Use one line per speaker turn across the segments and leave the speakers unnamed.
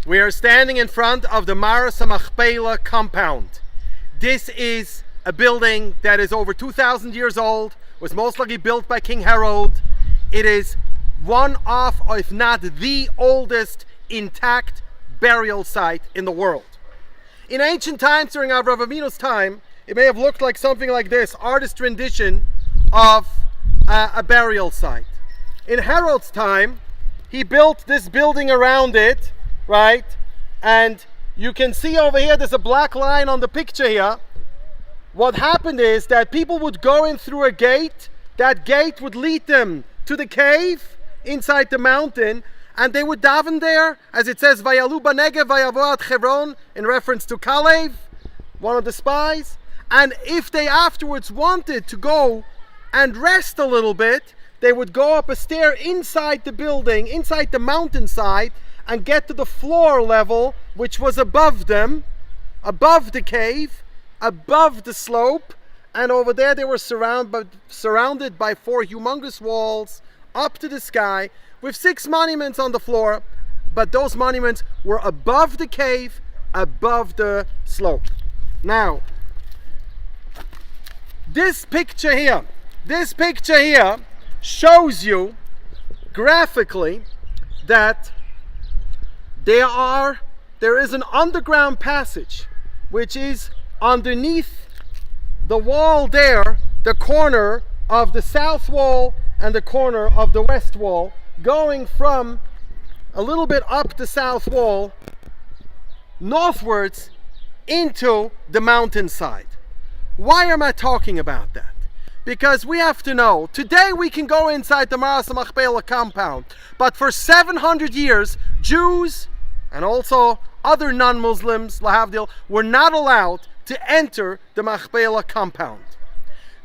We are standing in front of the Samakhbayla compound. This is a building that is over 2,000 years old, was most likely built by King Herod. It is one of, if not the oldest intact burial site in the world. In ancient times, during Avraham and Sarah's time, it may have looked like something like this, artist rendition of a burial site. In Herod's time, he built this building around it, right? And you can see over here, there's a black line on the picture here. What happened is that people would go in through a gate. That gate would lead them to the cave inside the mountain, and they would daven there, as it says, Vayalu Banegev Vayavo at Chevron, in reference to Kalev, one of the spies. And if they afterwards wanted to go and rest a little bit, they would go up a stair inside the building, inside the mountainside, and get to the floor level, which was above them, above the cave, above the slope. And over there they were surrounded by 4 humongous walls up to the sky with 6 monuments on the floor. But those monuments were above the cave, above the slope. Now, this picture here shows you graphically that there is an underground passage which is underneath the wall there, the corner of the south wall and the corner of the west wall, going from a little bit up the south wall northwards into the mountainside. Why am I talking about that? Because we have to know, today we can go inside the Machpelah compound, but for 700 years, Jews and also other non-Muslims, lahavdil, were not allowed to enter the Machpelah compound.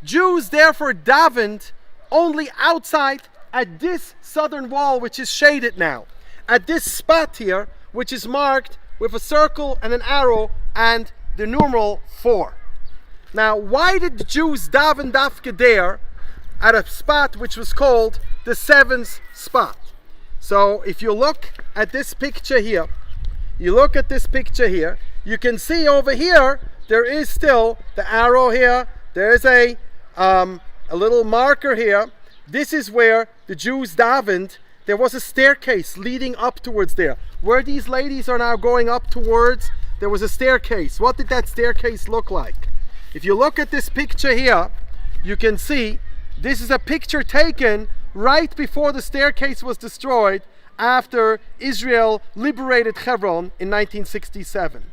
Jews therefore davened only outside at this southern wall, which is shaded now, at this spot here, which is marked with a circle and an arrow and the numeral 4. Now, why did the Jews daven dafke there at a spot which was called the 7th spot? So if you look at this picture here, you can see over here there is still the arrow here. There is a little marker here. This is where the Jews davened. There was a staircase leading up towards there. Where these ladies are now going up towards, there was a staircase. What did that staircase look like? If you look at this picture here, you can see this is a picture taken right before the staircase was destroyed after Israel liberated Chevron in 1967.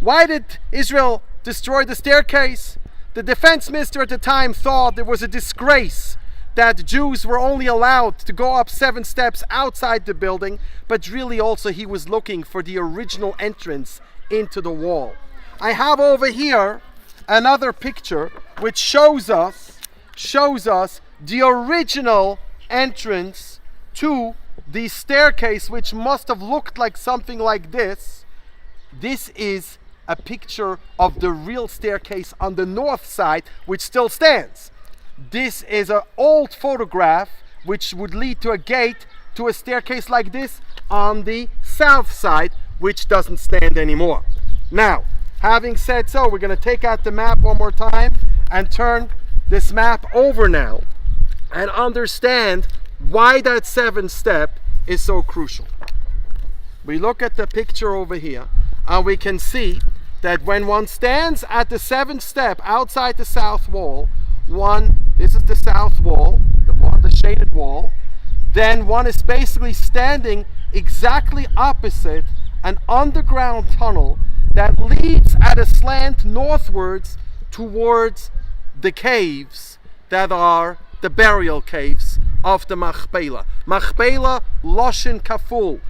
Why did Israel destroy the staircase? The defense minister at the time thought there was a disgrace that Jews were only allowed to go up 7 steps outside the building, but really also he was looking for the original entrance into the wall. I have over here another picture which shows us the original entrance to the staircase, which must have looked like something like this. This is a picture of the real staircase on the north side, which still stands. This is an old photograph which would lead to a gate to a staircase like this on the south side, which doesn't stand anymore. Now, having said so, we're going to take out the map one more time and turn this map over now and understand why that 7th step is so crucial. We look at the picture over here and we can see that when one stands at the 7th step outside the south wall, this is the south wall, the shaded wall, then one is basically standing exactly opposite an underground tunnel that leads at a slant northwards towards the caves that are the burial caves of the Machpelah. Machpelah, Loshin Kaful,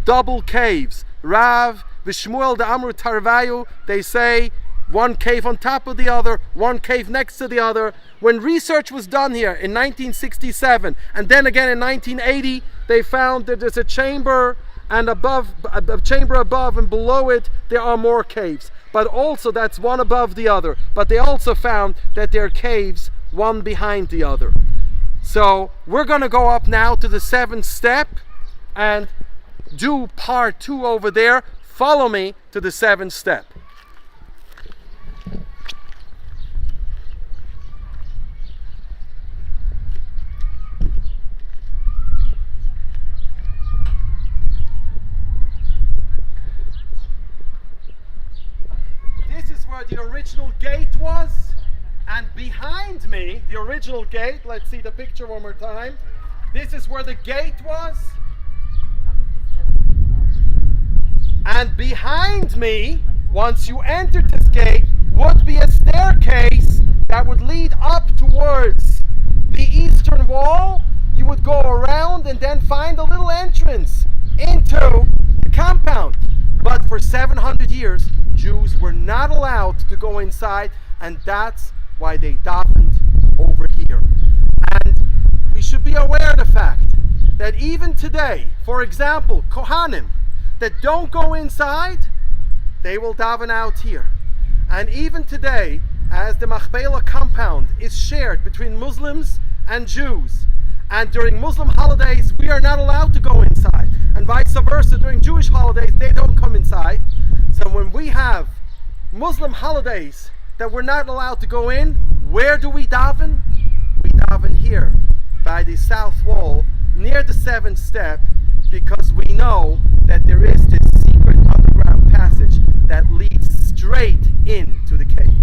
double caves. Rav, Vishmuel, the Amru Tarvayu, they say one cave on top of the other, one cave next to the other. When research was done here in 1967 and then again in 1980, they found that there's a chamber and a chamber above, and below it there are more caves. But also that's one above the other. But they also found that there are caves one behind the other. So we're going to go up now to the 7th step, and do part 2 over there. Follow me to the 7th step. This is where the original gate was, and behind me, the original gate, let's see the picture one more time. This is where the gate was, and behind me, once you entered this gate, would be a staircase that would lead up towards the eastern wall. You would go around and then find a little entrance into the compound. But for 700 years, Jews were not allowed to go inside, and that's why they davened over here. And we should be aware of the fact that even today, for example, Kohanim that don't go inside, they will daven out here. And even today, as the Machpelah compound is shared between Muslims and Jews, and during Muslim holidays we are not allowed to go inside, and vice versa, during Jewish holidays they don't come inside. So when we have Muslim holidays that we're not allowed to go in, where do we daven? We daven here by the south wall near the 7th step, because we know that there is this secret underground passage that leads straight into the cave.